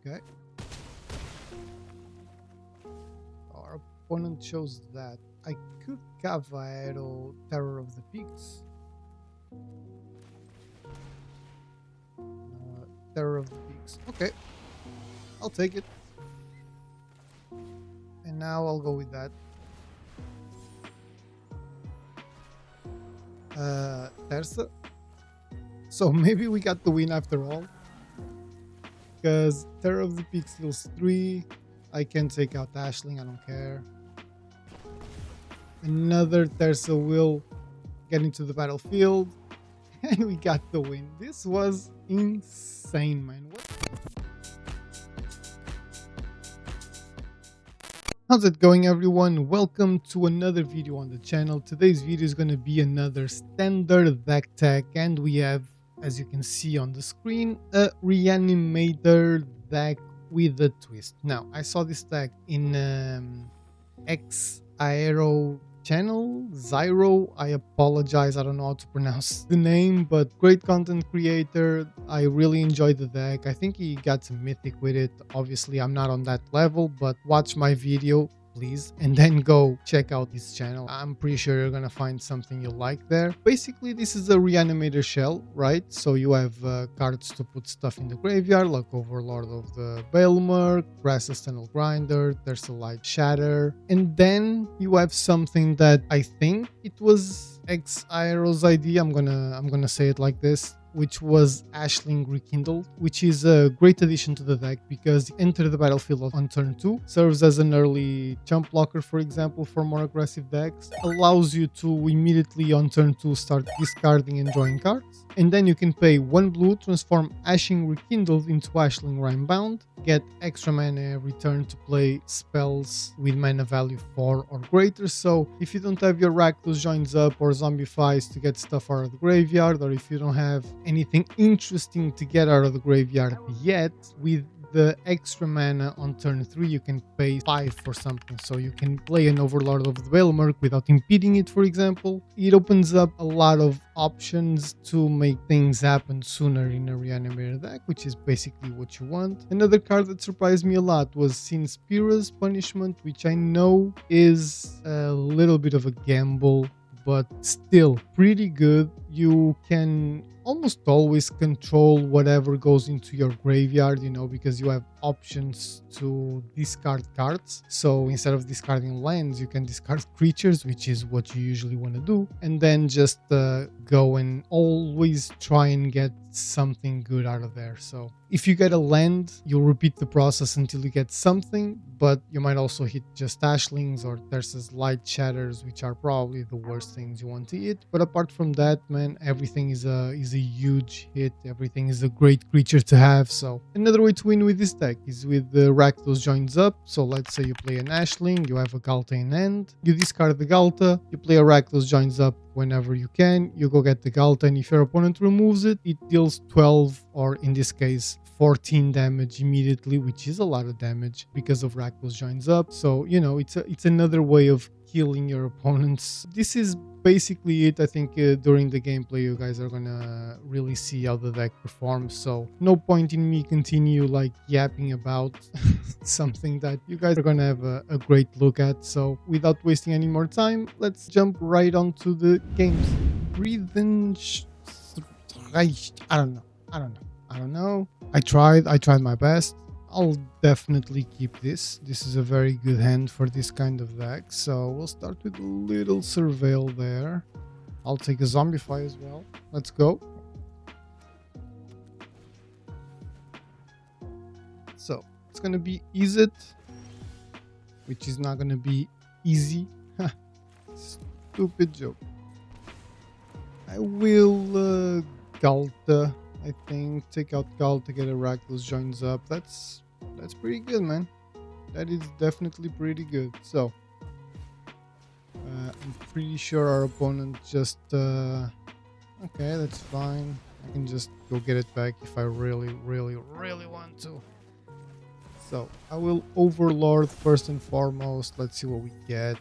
Okay. Our opponent chose that. I could Cavaero Terror of the Peaks. Terror of the Peaks. Okay. I'll take it. And now I'll go with that. Tersa. So maybe we got the win after all. Because Terror of the Peaks deals 3. I can take out Ashling, I don't care. Another Tersa will get into the battlefield. And we got the win. This was insane, man. How's it going, everyone? Welcome to another video on the channel. Today's video is going to be another standard deck tech, and we have, as you can see on the screen, a Reanimator deck with a twist. Now, I saw this deck in X Aero channel, Zyro. I apologize, I don't know how to pronounce the name, but great content creator. I really enjoyed the deck. I think he got some mythic with it. Obviously, I'm not on that level, but watch my video, please, and then go check out his channel. I'm pretty sure you're gonna find something you like there. Basically, this is a Reanimator shell, right? So you have cards to put stuff in the graveyard, like Overlord of the Balemurk, Grassless Tunnel Grinder, Tersa Lightshatter, and then you have something that I think it was X-Aero's idea. I'm gonna say it like this, which was Ashling Rekindled, which is a great addition to the deck because enter the battlefield on turn 2, serves as an early chump blocker, for example, for more aggressive decks, allows you to immediately on turn 2 start discarding and drawing cards, and then you can pay 1 blue, transform Ashling Rekindled into Ashling Rhymebound, get extra mana every turn to play spells with mana value 4 or greater. So if you don't have your Rakdos Joins Up or Zombify to get stuff out of the graveyard, or if you don't have anything interesting to get out of the graveyard yet, with the extra mana on turn 3 you can pay 5 for something, so you can play an Overlord of the Balemurk without impeding it, for example. It opens up a lot of options to make things happen sooner in a Reanimator deck, which is basically what you want. Another card that surprised me a lot was Sinspira's Punishment, which I know is a little bit of a gamble, but still pretty good. You can almost always control whatever goes into your graveyard, you know, because you have options to discard cards. So instead of discarding lands, you can discard creatures, which is what you usually want to do, and then just go and always try and get something good out of there. So if you get a land, you'll repeat the process until you get something, but you might also hit just Ashlings or Tersa's Lightshatters, which are probably the worst things you want to hit. But apart from that, man, everything is a huge hit. Everything is a great creature to have. So another way to win with this deck is with the Rakdos Joins Up. So let's say you play an Ashling, you have a Ghalta in hand, you discard the Ghalta, you play a Rakdos Joins Up whenever you can, you go get the Ghalta, and if your opponent removes it, it deals 12, or in this case 14 damage immediately, which is a lot of damage because of Rakdos Joins Up. So, you know, it's another way of killing your opponents. This is basically it. I think during the gameplay you guys are gonna really see how the deck performs, so no point in me continue like yapping about something that you guys are gonna have a great look at. So without wasting any more time, let's jump right onto the games. I don't know. I tried my best. I'll definitely keep this. This is a very good hand for this kind of deck. So we'll start with a little Surveil there. I'll take a Zombify as well. Let's go. So it's going to be Izzet, which is not going to be easy. Stupid joke. I will Ghalta. I think take out Ghalta, get a Rakdos Joins Up. That's pretty good, man. That is definitely pretty good. So I'm pretty sure our opponent just okay, that's fine. I can just go get it back if I really want to. So I will Overlord first and foremost. Let's see what we get.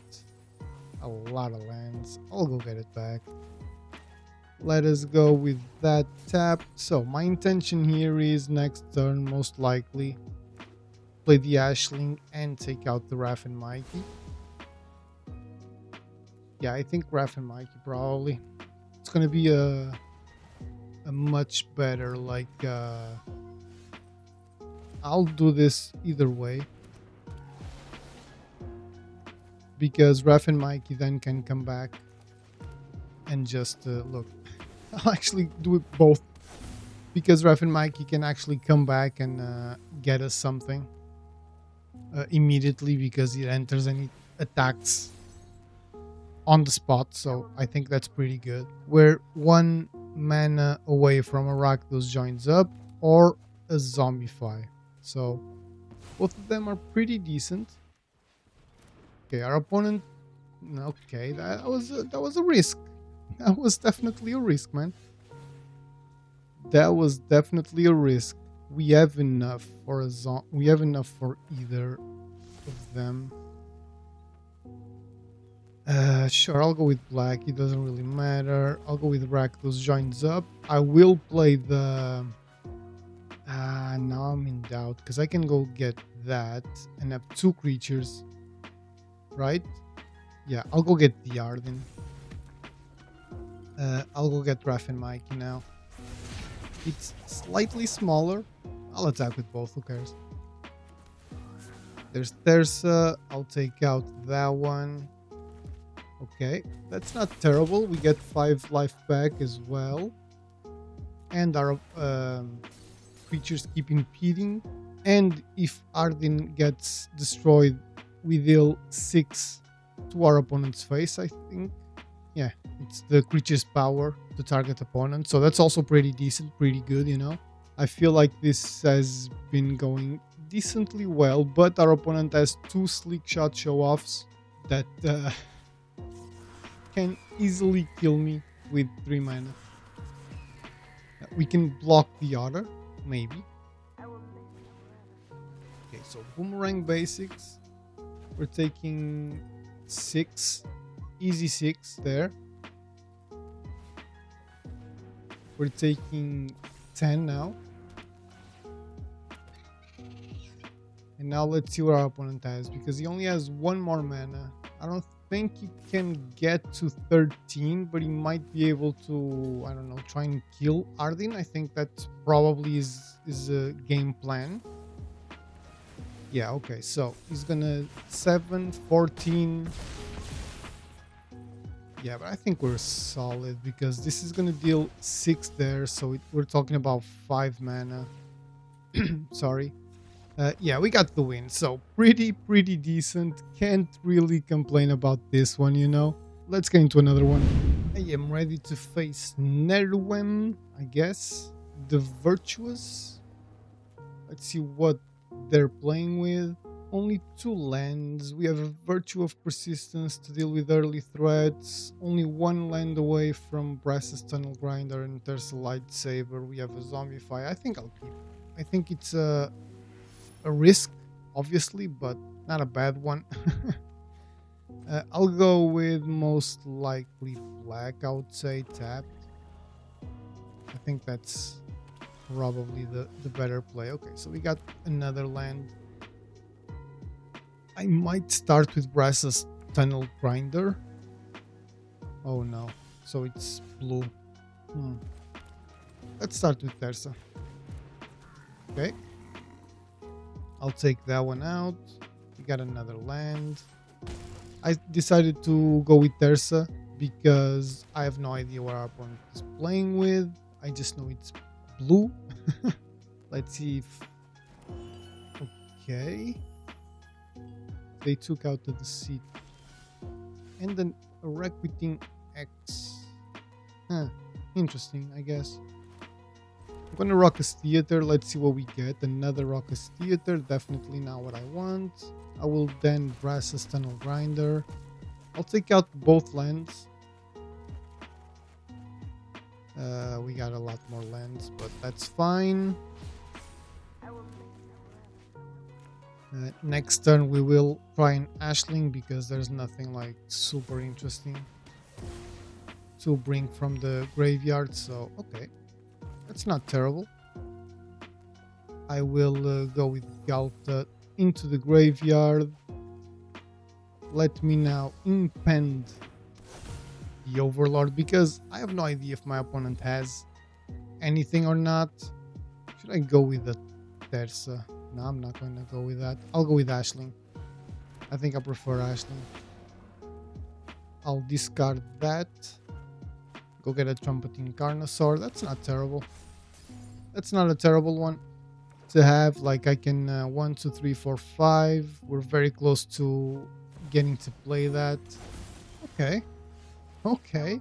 A lot of lands. I'll go get it back. Let us go with that tap. So my intention here is next turn, most likely, play the Ashling and take out the Raph and Mikey. Yeah, I think Raph and Mikey probably. It's gonna be a much better, like, I'll do this either way. Because Raph and Mikey then can come back and just, look. I'll actually do it both. Because Raph and Mikey can actually come back and get us something immediately because it enters and it attacks on the spot. So I think that's pretty good. We're 1 mana away from a Rakdos Joins Up or a Zombify. So both of them are pretty decent. Okay, our opponent... Okay, that was a risk. That was definitely a risk, man. That was definitely a risk. We have enough for we have enough for either of them. Sure, I'll go with black. It doesn't really matter. I'll go with Rakdos Joins Up. I will play the... now I'm in doubt because I can go get that and have 2 creatures, right? Yeah, I'll go get the Ardyn. I'll go get Raph and Mikey now. It's slightly smaller. I'll attack with both, who cares? There's Tersa. I'll take out that one. Okay, that's not terrible. We get 5 life back as well. And our creatures keep impeding. And if Ardyn gets destroyed, we deal 6 to our opponent's face, I think. Yeah, it's the creature's power to target opponent. So that's also pretty decent, pretty good, you know. I feel like this has been going decently well, but our opponent has 2 Sleek Shot show-offs that can easily kill me with 3 mana. We can block the other, maybe. Okay, so Boomerang basics. We're taking 6. Easy 6 there. We're taking 10 now. And now let's see what our opponent has, because he only has 1 more mana. I don't think he can get to 13, but he might be able to, I don't know, try and kill Ardyn. I think that probably is a game plan. Yeah, okay, so he's gonna 7, 14. Yeah, but I think we're solid because this is gonna deal 6 there, so we're talking about 5 mana. Sorry. Yeah, we got the win, so pretty decent. Can't really complain about this one, you know. Let's get into another one. I am ready to face Nerwem, I guess. The Virtuous. Let's see what they're playing with. Only 2 lands. We have a Virtue of Persistence to deal with early threats. Only 1 land away from Brass's Tunnel Grinder and Tersa Lightsaber. We have a Zombify. I think I'll keep. I think it's a risk, obviously, but not a bad one. I'll go with most likely black, I would say, tapped. I think that's probably the better play. Okay, so we got another land. I might start with Brass's Tunnel Grinder. Oh no, so it's blue. Let's start with Tersa. Okay. I'll take that one out. We got another land. I decided to go with Tersa because I have no idea what our opponent is playing with. I just know it's blue. Let's see if... Okay. They took out the Deceit. And then a Requiting X. Interesting, I guess. I'm gonna Raucous Theater. Let's see what we get. Another Raucous Theater. Definitely not what I want. I will then Brass's Tunnel Grinder. I'll take out both lands. We got a lot more lands, but that's fine. Next turn we will try an Ashling because there's nothing like super interesting to bring from the graveyard. So okay, that's not terrible. I will go with Ghalta into the graveyard. Let me now impend the Overlord, because I have no idea if my opponent has anything or not. Should I go with the Tersa? No, I'm not going to go with that. I'll go with Ashling. I think I prefer Ashling. I'll discard that. Go get a Trumpeting Carnosaur. That's not terrible. That's not a terrible one to have. Like, I can 1, 2, 3, 4, 5. We're very close to getting to play that. Okay. Okay.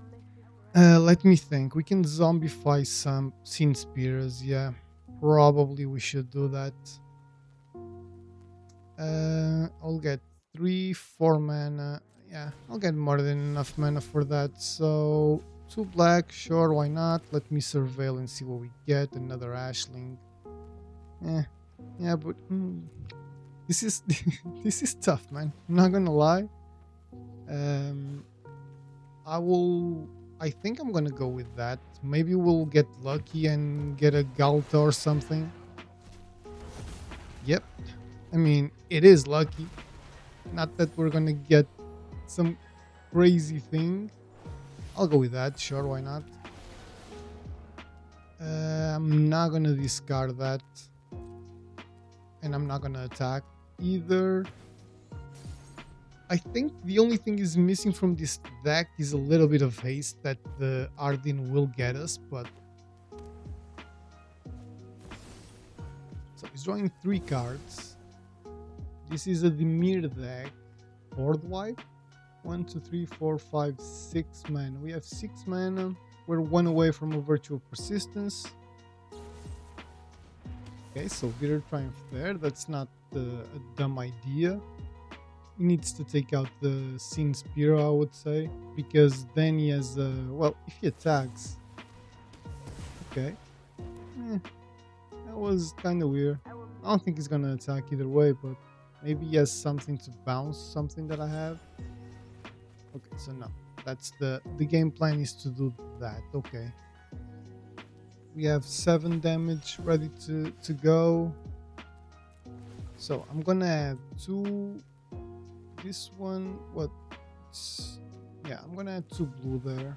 Let me think. We can zombify some Sin Spears. Yeah, probably we should do that. I'll get 3, 4 mana. Yeah, I'll get more than enough mana for that. So 2 black, sure, why not? Let me surveil and see what we get. Another Ashling. Yeah, but this is this is tough, man. I'm not gonna lie. I think I'm gonna go with that. Maybe we'll get lucky and get a Ghalta or something. Yep. I mean, it is lucky. Not that we're gonna get some crazy thing. I'll go with that, sure, why not? I'm not gonna discard that. And I'm not gonna attack either. I think the only thing is missing from this deck is a little bit of haste that the Ardyn will get us, but... So he's drawing 3 cards. This is a Dimir deck. Board wipe. 1, 2, 3, 4, 5, 6 mana. We have 6 mana. We're 1 away from a Virtual Persistence. Okay, so Bitter Triumph there. That's not a dumb idea. He needs to take out the Sin Spear, I would say, because then he has well, if he attacks... Okay. That was kind of weird. I don't think he's gonna attack either way, but maybe he has something to bounce something that I have. Okay, so no. That's the game plan is to do that. Okay. We have 7 damage ready to go. So I'm gonna add 2... This one, what? Yeah, I'm gonna add 2 blue there.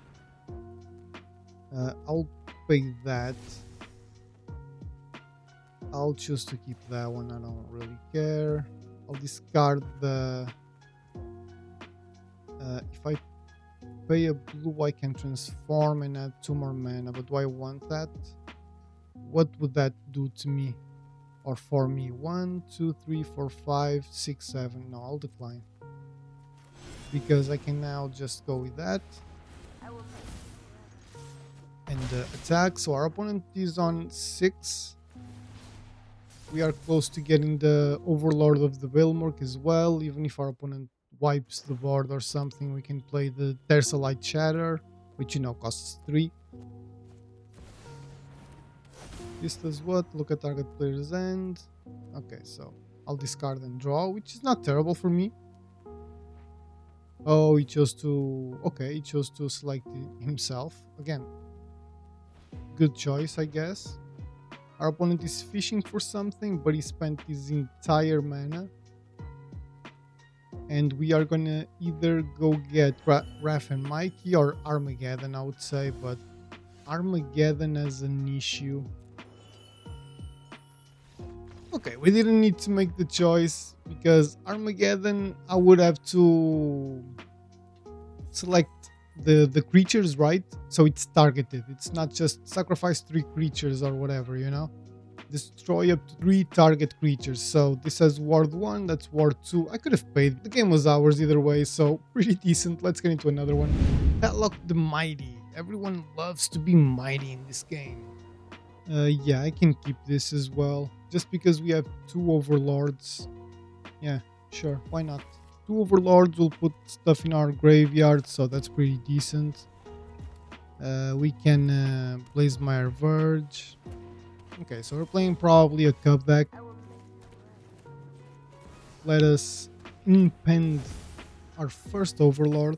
I'll pay that. I'll choose to keep that one. I don't really care. I'll discard the... if I pay a blue, I can transform and add 2 more mana. But do I want that? What would that do to me? Or for me? 1, 2, 3, 4, 5, 6, 7. No, I'll decline. Because I can now just go with that. And attack. So our opponent is on 6. We are close to getting the Overlord of the Balemurk as well. Even if our opponent wipes the board or something, we can play the Tersa Lightshatter, which, you know, costs 3. This does what? Look at target player's end. Okay, so I'll discard and draw, which is not terrible for me. Oh, he chose to... Okay, he chose to select himself. Again, good choice, I guess. Our opponent is fishing for something, but he spent his entire mana. And we are gonna either go get Raph and Mikey or Armageddon, I would say. But Armageddon as an issue... Okay, we didn't need to make the choice, because Armageddon, I would have to select the creatures, right? So it's targeted. It's not just sacrifice 3 creatures or whatever, you know? Destroy up to 3 target creatures. So this has Ward 1, that's Ward 2. I could have paid. The game was ours either way, so pretty decent. Let's get into another one. Padlock the Mighty. Everyone loves to be mighty in this game. Yeah, I can keep this as well. Just because we have 2 Overlords. Yeah, sure, why not? 2 Overlords will put stuff in our graveyard, so that's pretty decent. We can Blazemire Verge. Okay, so we're playing probably a cup deck. Let us impend our first Overlord.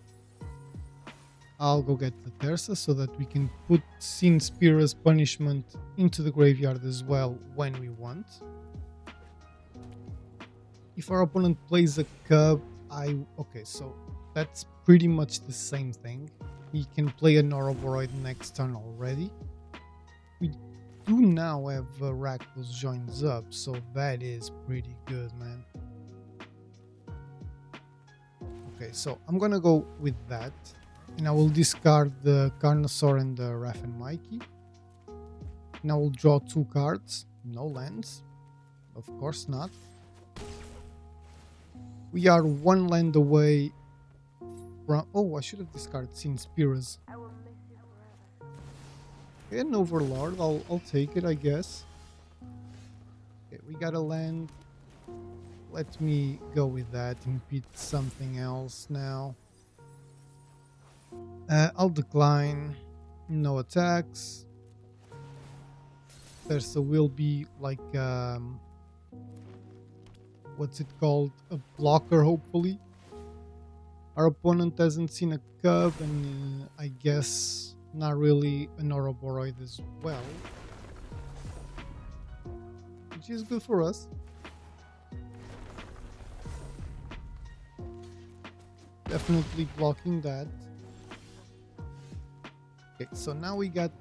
I'll go get the Tersa so that we can put Sin Spear as punishment into the graveyard as well when we want. If our opponent plays a cub, okay, so that's pretty much the same thing. He can play an Ouroboros next turn already. We do now have Rakdos Joins Up, so that is pretty good, man. Okay, so I'm gonna go with that, and I will discard the Carnosaur and the Mikey. And I will draw 2 cards, no lands, of course not. We are 1 land away from... Oh, I should have discarded Sinspiras. Okay, an Overlord, I'll take it, I guess. Okay, we got a land. Let me go with that and beat something else now. I'll decline. No attacks. Tersa will be like... what's it called? A blocker, hopefully. Our opponent hasn't seen a cub, and I guess not really an Ouroboros as well. Which is good for us. Definitely blocking that. Okay, so now we got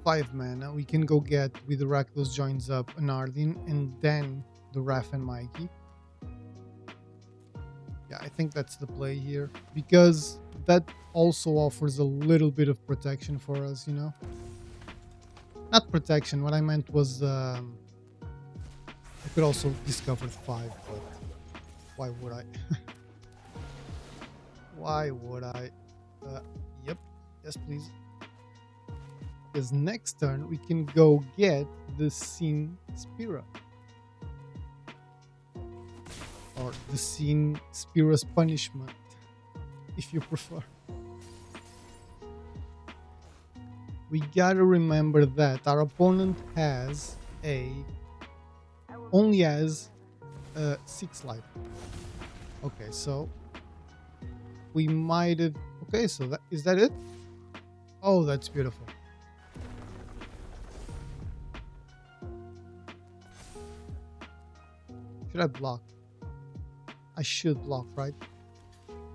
5 mana. We can go get, with the Rakdos Joins Up, an Ardyn, and then the Mikey. Yeah, I think that's the play here, because that also offers a little bit of protection for us, you know? Not protection, what I meant was I could also discover 5, but why would I? Why would I? Yep, yes please. Because next turn we can go get the Sinspira. Or the Sinspira's Punishment, if you prefer. We gotta remember that our opponent has only has 6 life. Okay, so we might have... Okay, so is that it? Oh, that's beautiful. Should I block? I should block, right?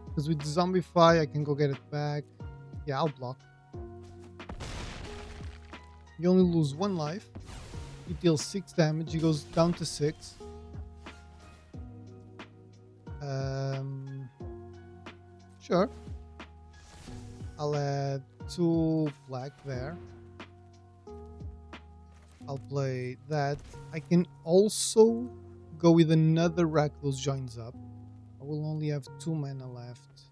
Because with Zombify, I can go get it back. Yeah, I'll block. You only lose 1 life. He deals 6 damage. He goes down to 6. Sure. I'll add 2 black there. I'll play that. I can also go with another Rakdos Joins Up. I will only have 2 mana left.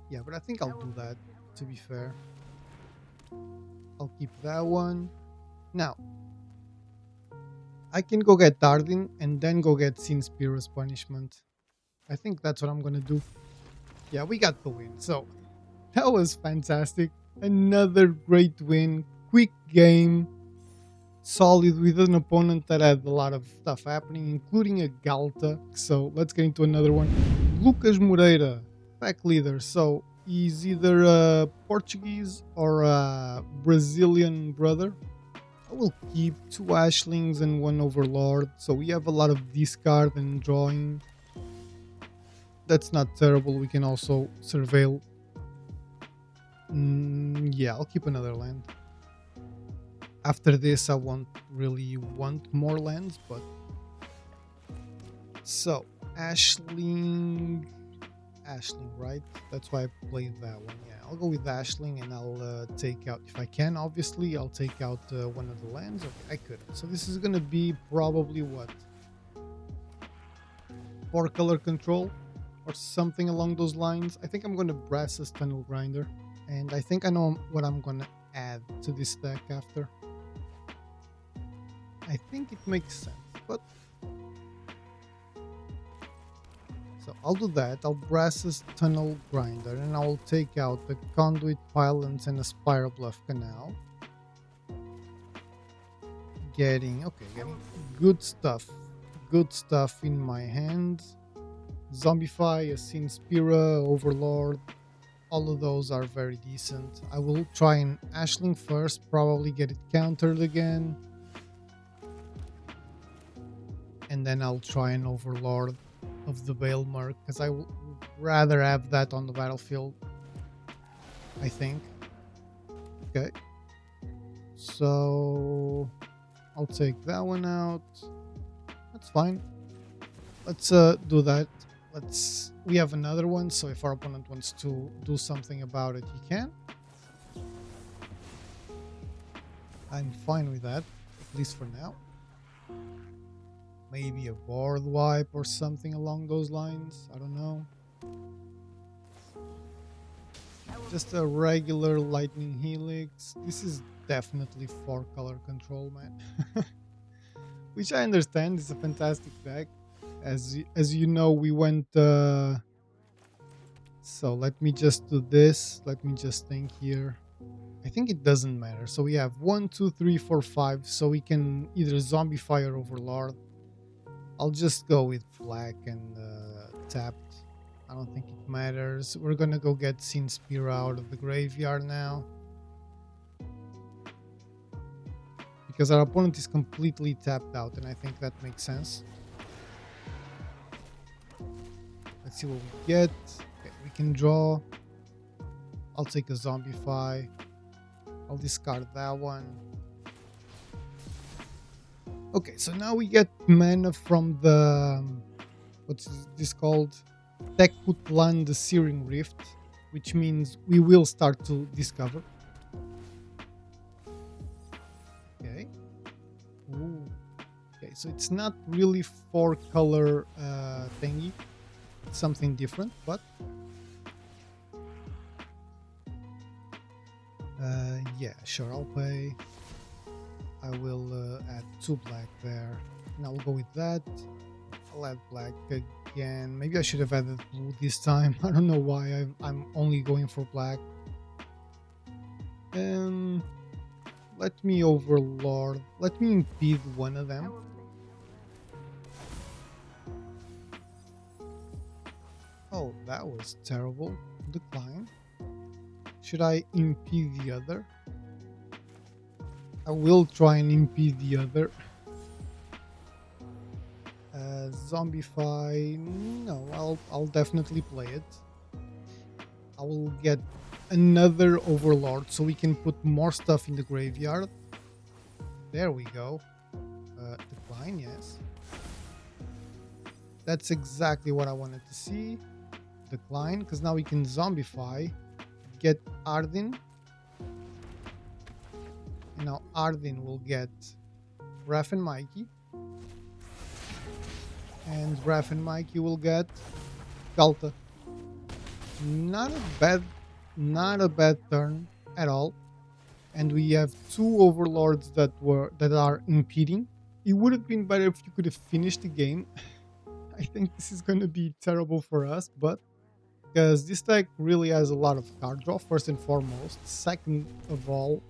Yeah, but I think I'll do that, to be fair. I'll keep that one. Now, I can go get Ardyn and then go get Sinspira's Punishment. I think that's what I'm gonna do. Yeah, we got the win. So, that was fantastic. Another great win. Quick game. Solid with an opponent that had a lot of stuff happening, including a Ghalta. So let's get into another one. Lucas Moreira, pack leader. So he's either a Portuguese or a Brazilian brother. I will keep 2 Ashlings and 1 Overlord. So we have a lot of discard and drawing. That's not terrible. We can also surveil. Yeah, I'll keep another land. After this, I won't really want more lands, but... So, Ashling, right? That's why I played that one. Yeah, I'll go with Ashling and I'll take out... If I can, obviously, I'll take out one of the lands. Okay, I could. So this is going to be probably what? 4 color control or something along those lines. I think I'm going to Brass's Tunnel Grinder. And I think I know what I'm going to add to this deck after. I think it makes sense, but... So I'll do that. I'll Brass's Tunnel Grinder and I'll take out the Conduit Pylons and a Spiral Bluff Canal. Getting good stuff. Good stuff in my hands. Zombify, a Sinspira, Overlord. All of those are very decent. I will try an Ashling first, probably get it countered again. And and then I'll try an Overlord of the Balemurk, because I would rather have that on the battlefield, I think. Okay, so I'll take that one out. That's fine. Let's do that. We have another one, so if our opponent wants to do something about it, he can. I'm fine with that, at least for now. Maybe a board wipe or something along those lines. I don't know. Just a regular lightning helix. This is definitely 4-color control, man. Which I understand is a fantastic deck. As you know, we went... So let me just do this. Let me just think here. I think it doesn't matter. So we have 1, 2, 3, 4, 5. So we can either Zombify or Overlord. I'll just go with black and tapped. I don't think it matters. We're gonna go get Sin Spear out of the graveyard now, because our opponent is completely tapped out, and I think that makes sense. Let's see what we get. Okay, we can draw. I'll take a Zombify. I'll discard that one. Okay, so now we get mana from the... what's this called? Conduit Pylons, the Searing Rift, which means we will start to discover. Okay. Ooh. Okay, so it's not really 4-color thingy. It's something different, but... yeah, sure, I'll pay. I will add 2 black there. And I'll go with that. I'll add black again. Maybe I should have added blue this time. I don't know why I'm only going for black. Let me Overlord. Let me impede one of them. Oh, that was terrible. Decline. Should I impede the other? I will try and impede the other. Zombify. No, I'll definitely play it. I will get another Overlord so we can put more stuff in the graveyard. There we go. Decline, yes. That's exactly what I wanted to see. Decline, because now we can Zombify, get Ardyn. And now Ardyn will get Raph and Mikey. And Raph and Mikey will get Ghalta. Not a bad turn at all. And we have 2 Overlords that are impeding. It would have been better if you could have finished the game. I think this is going to be terrible for us, but because this deck really has a lot of card draw, first and foremost. Second of all,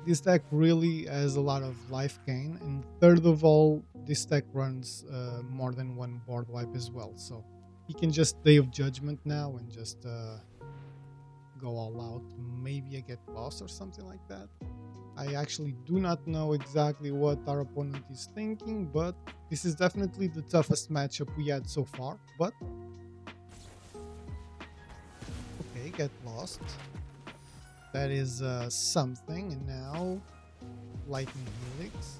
this deck really has a lot of life gain, and third of all, this deck runs more than 1 board wipe as well, so he can just Day of Judgment now and just go all out. Maybe I get lost or something like that. I actually do not know exactly what our opponent is thinking, but this is definitely the toughest matchup we had so far. But okay, get lost. That is something. And now Lightning Helix.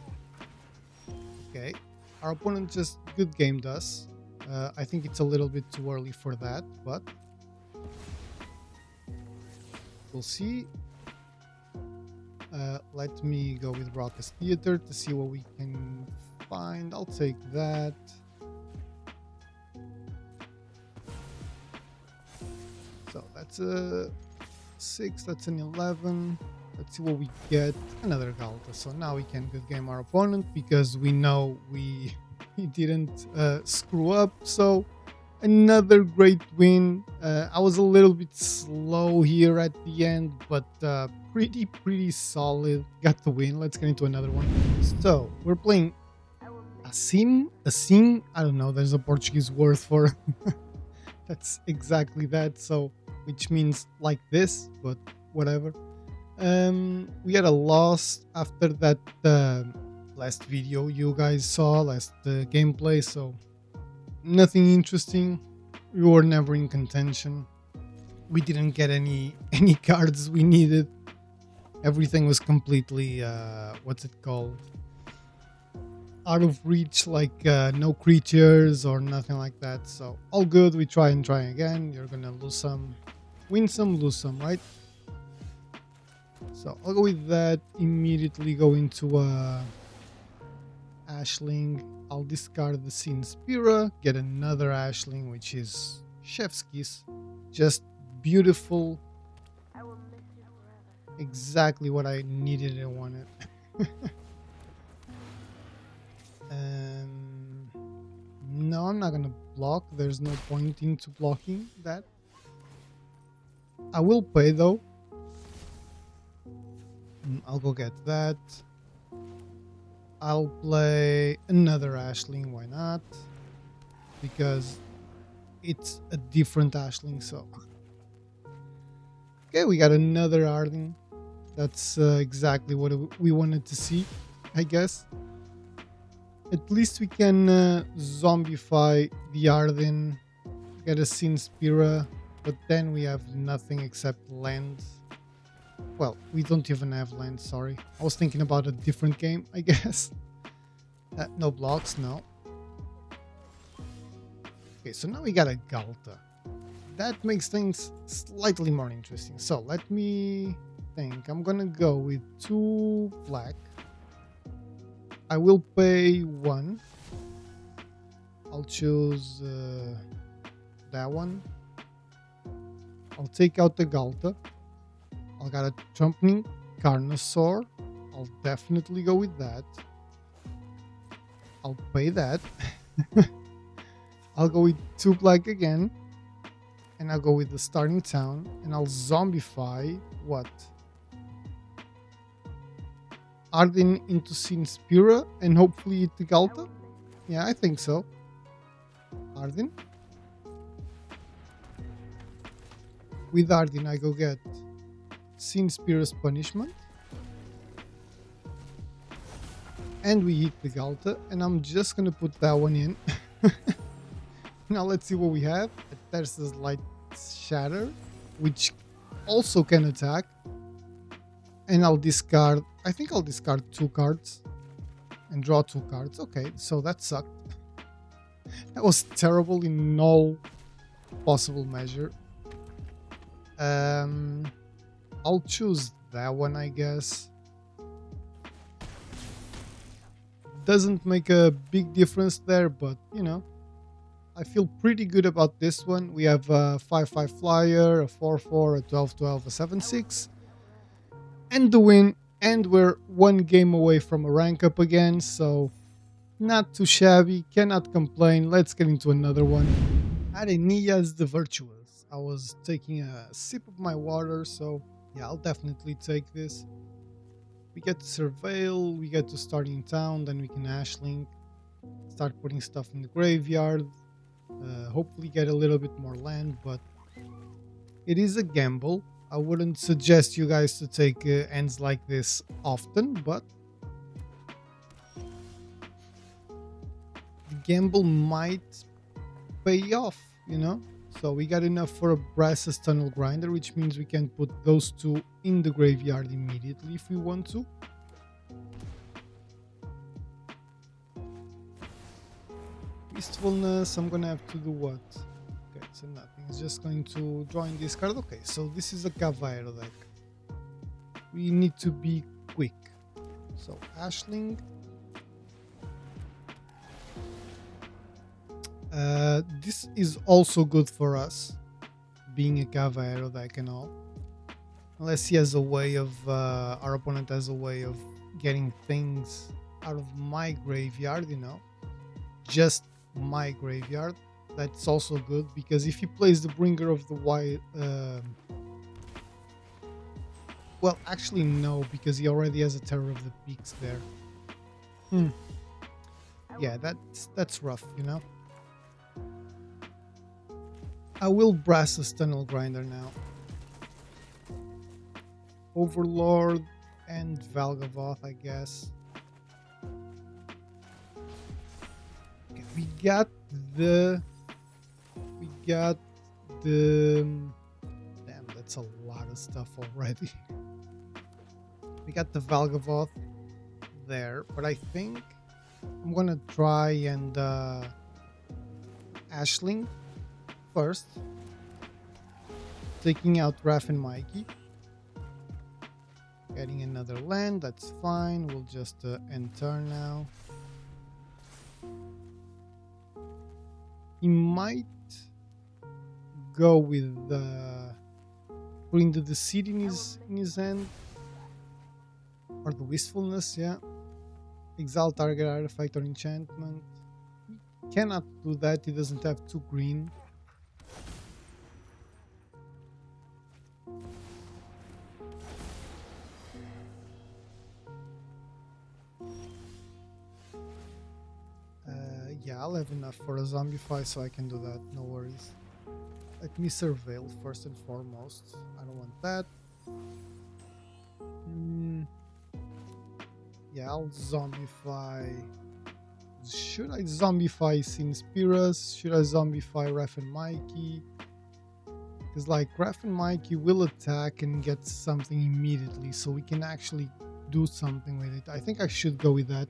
Okay, our opponent just good gamed us. I think it's a little bit too early for that, but we'll see. Let me go with Raucous Theater to see what we can find. I'll take that. So that's a 6, that's an 11. Let's see what we get. Another Ghalta. So now we can good game our opponent because we know we didn't screw up. So another great win. I was a little bit slow here at the end, but pretty solid. Got the win. Let's get into another one. So we're playing Assim. I don't know. There's a Portuguese word for that's exactly that. So which means like this, but whatever. We had a loss after that last video you guys saw, last gameplay, so nothing interesting. We were never in contention. We didn't get any cards we needed. Everything was completely what's it called, out of reach, like no creatures or nothing like that. So all good. We try again. You're gonna lose some, win some, lose some, right? So I'll go with that. Immediately go into Ashling. I'll discard the Sinspira, get another Ashling, which is Chef's Kiss. Just beautiful. I will miss you forever. Exactly what I needed and wanted. No, I'm not gonna block. There's no point into blocking that. I will pay though. I'll go get that. I'll play another Ashling, why not? Because it's a different Ashling, so. Okay, we got another Ardyn. That's exactly what we wanted to see, I guess. At least we can zombify the Ardyn, get a Sinspira, but then we have nothing except land. Well, we don't even have land, sorry. I was thinking about a different game, I guess. No blocks, no. Okay, so now we got a Ghalta. That makes things slightly more interesting. So let me think. I'm gonna go with 2 black. I will pay 1. I'll choose that one. I'll take out the Ghalta. I got a Trumpeting Carnosaur. I'll definitely go with that. I'll pay that. I'll go with 2 black again. And I'll go with the starting town. And I'll zombify what? Ardyn into Sinspira and hopefully the Ghalta? Yeah, I think so. Ardyn. With Ardyn I go get Sinspira's Punishment. And we hit the Ghalta, and I'm just gonna put that one in. Now let's see what we have. A Tersa Lightshatter, which also can attack. And I'll discard, I think I'll discard 2 cards and draw 2 cards. Okay, so that sucked. That was terrible in no possible measure. I'll choose that one, I guess. Doesn't make a big difference there, but you know, I feel pretty good about this one. We have a 5/5 flyer, a 4/4, a 12/12, a 7/6. And the win, and we're 1 game away from a rank up again, so not too shabby, cannot complain. Let's get into another one. Arenia's the Virtuous. I was taking a sip of my water, so yeah, I'll definitely take this. We get to surveil, we get to start in town, then we can Ashling, start putting stuff in the graveyard, hopefully get a little bit more land, but it is a gamble. I wouldn't suggest you guys to take ends like this often, but the gamble might pay off, you know? So we got enough for a Brass's Tunnel Grinder, which means we can put those 2 in the graveyard immediately if we want to. Peacefulness, I'm gonna have to do what? Okay, so nothing. It's just going to draw in this card. Okay, so this is a Cavallero deck. We need to be quick. So Ashling. This is also good for us, being a Cavallero deck and all. Unless he has a way of, our opponent has a way of getting things out of my graveyard, you know. Just my graveyard. That's also good, because if he plays the Bringer of the White... well, actually no, because he already has a Terror of the Peaks there. Yeah, that's rough, you know. I will Brass's Tunnel Grinder now. Overlord and Valgavoth, I guess. We got the... Damn, that's a lot of stuff already. We got the Valgavoth there, but I think I'm gonna try and Ashling first, taking out Raph and Mikey. Getting another land, that's fine. We'll just end turn now. He might go with putting the deceit in his hand, or the wistfulness, yeah. Exile target artifact or enchantment. He cannot do that, he doesn't have 2 green. Yeah, I'll have enough for a Zombify, so I can do that, no worries. Let me surveil first and foremost. I don't want that. Yeah, I'll Zombify. Should I Zombify Sinspiras? Should I Zombify Raph and Mikey? Because like Raph and Mikey will attack and get something immediately, so we can actually do something with it. I think I should go with that.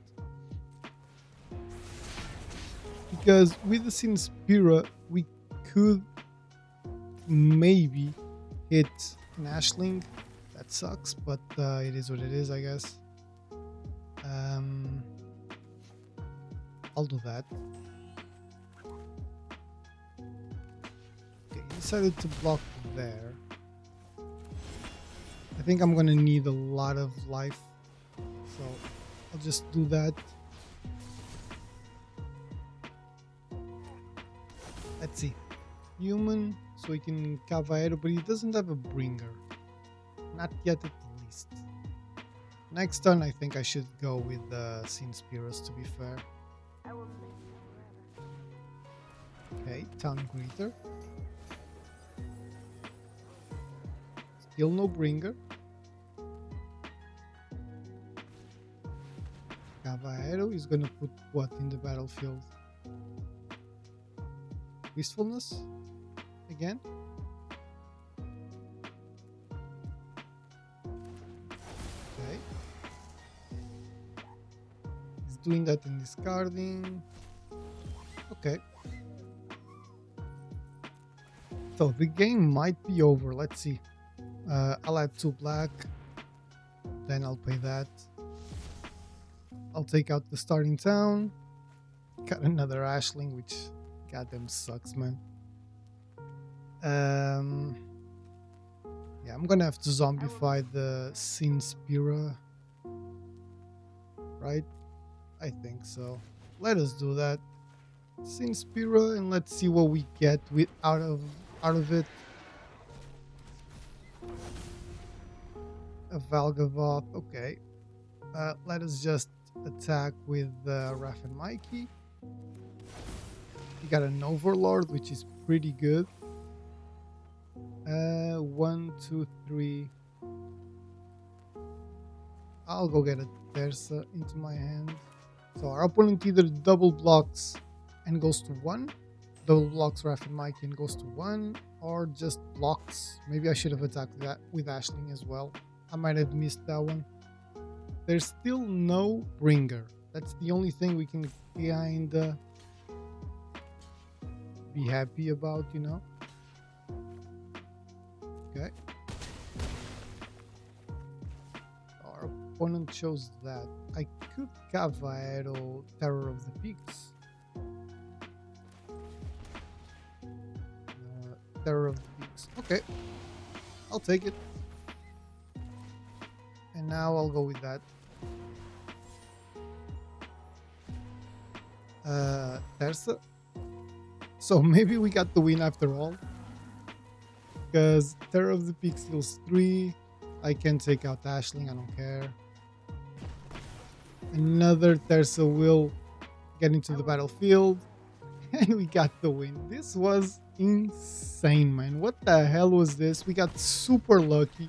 Because with the Sinspira, we could maybe hit an Ashling. That sucks, but it is what it is, I guess. I'll do that. Okay, he decided to block there. I think I'm gonna need a lot of life, so I'll just do that. Let's see. Human, so he can Cavallero, but he doesn't have a bringer. Not yet, at least. Next turn, I think I should go with the Sinspiras, to be fair. I will miss you forever. Okay, Town Greeter. Still no bringer. Cavallero is gonna put what in the battlefield? Wistfulness? Again? Okay. He's doing that in discarding. Okay. So the game might be over. Let's see. I'll add 2 black. Then I'll pay that. I'll take out the starting town. Got another Ashling, which goddamn sucks, man. Yeah, I'm gonna have to Zombify the Sinspira. Right? I think so. Let us do that. Sinspira, and let's see what we get with out of it. A Valgavoth, okay. Let us just attack with Raph and Mikey. We got an Overlord, which is pretty good. 1, 2, 3. I'll go get a Tersa into my hand. So our opponent either double blocks and goes to 1, double blocks Raph and Mikey and goes to 1, or just blocks. Maybe I should have attacked that with Ashling as well. I might have missed that one. There's still no bringer. That's the only thing we can kinda be happy about, you know? Okay. Our opponent chose that. I could Cavallero Terror of the Peaks. Terror of the Peaks. Okay. I'll take it. And now I'll go with that. Tersa. So maybe we got the win after all. Because Terror of the Peaks heals 3. I can take out Ashling, I don't care. Another Tersa will get into the battlefield. And we got the win. This was insane, man. What the hell was this? We got super lucky.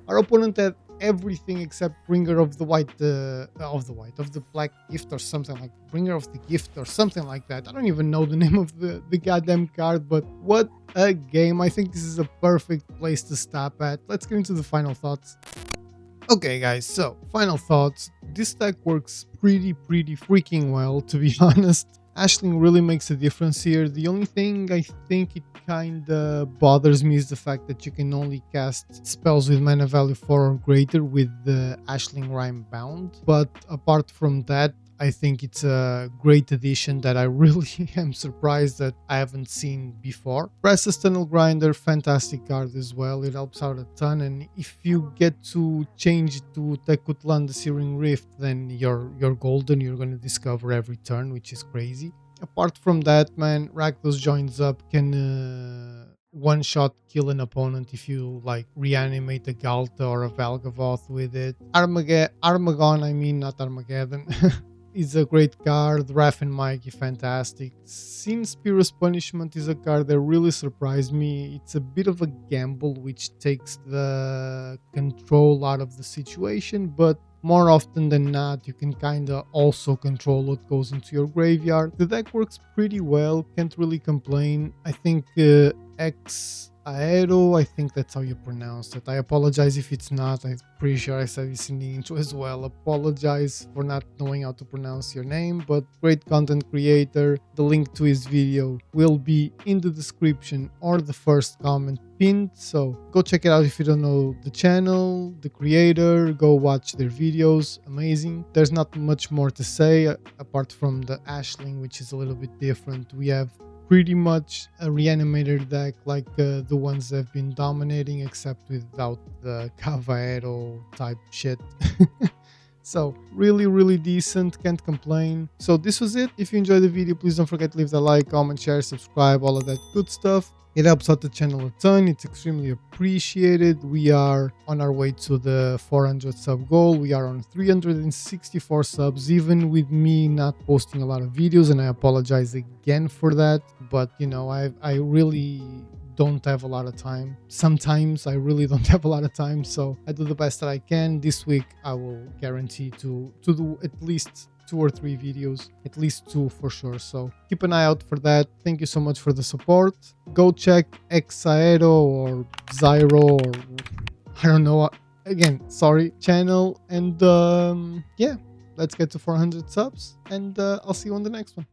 Our opponent had everything except Bringer of the White, of the Black Gift or something like Bringer of the Gift or something like that. I don't even know the name of the goddamn card, but what a game. I think this is a perfect place to stop at. Let's get into the final thoughts. Okay guys, so final thoughts. This deck works pretty freaking well, to be honest. Ashling really makes a difference here. The only thing I think it kinda bothers me is the fact that you can only cast spells with mana value 4 or greater with the Ashling Rhyme bound. But apart from that, I think it's a great addition that I really am surprised that I haven't seen before. Precious Tunnel Grinder, fantastic card as well. It helps out a ton, and if you get to change it to Tekutlan the Searing Rift, then you're golden. You're going to discover every turn, which is crazy. Apart from that, man, Rakdos Joins Up can one-shot kill an opponent if you like reanimate a Ghalta or a Valgavoth with it. Armagon, I mean, not Armageddon. Is a great card. Raph and Mikey, fantastic. Since Pyrrhus Punishment is a card that really surprised me. It's a bit of a gamble which takes the control out of the situation, but more often than not, you can kinda also control what goes into your graveyard. The deck works pretty well, can't really complain. I think Aero, I think that's how you pronounce it. I apologize if it's not. I'm pretty sure I said this in the intro as well. Apologize for not knowing how to pronounce your name, but great content creator. The link to his video will be in the description or the first comment pinned, so go check it out if you don't know the channel, the creator. Go watch their videos, amazing. There's not much more to say apart from the Ashling, which is a little bit different. We have pretty much a Reanimator deck like the ones that have been dominating, except without the Cavaero type shit. So really decent, can't complain. So this was it. If you enjoyed the video, please don't forget to leave the like, comment, share, subscribe, all of that good stuff. It helps out the channel a ton. It's extremely appreciated. We are on our way to the 400 sub goal. We are on 364 subs, even with me not posting a lot of videos, and I apologize again for that. But you know, I really don't have a lot of time. Sometimes I really don't have a lot of time, so I do the best that I can. This week I will guarantee to do at least 2 or 3 videos, at least 2 for sure, so keep an eye out for that. Thank you so much for the support. Go check Xaero or Zyro, or I don't know, again, sorry, channel, and yeah, let's get to 400 subs, and I'll see you on the next one.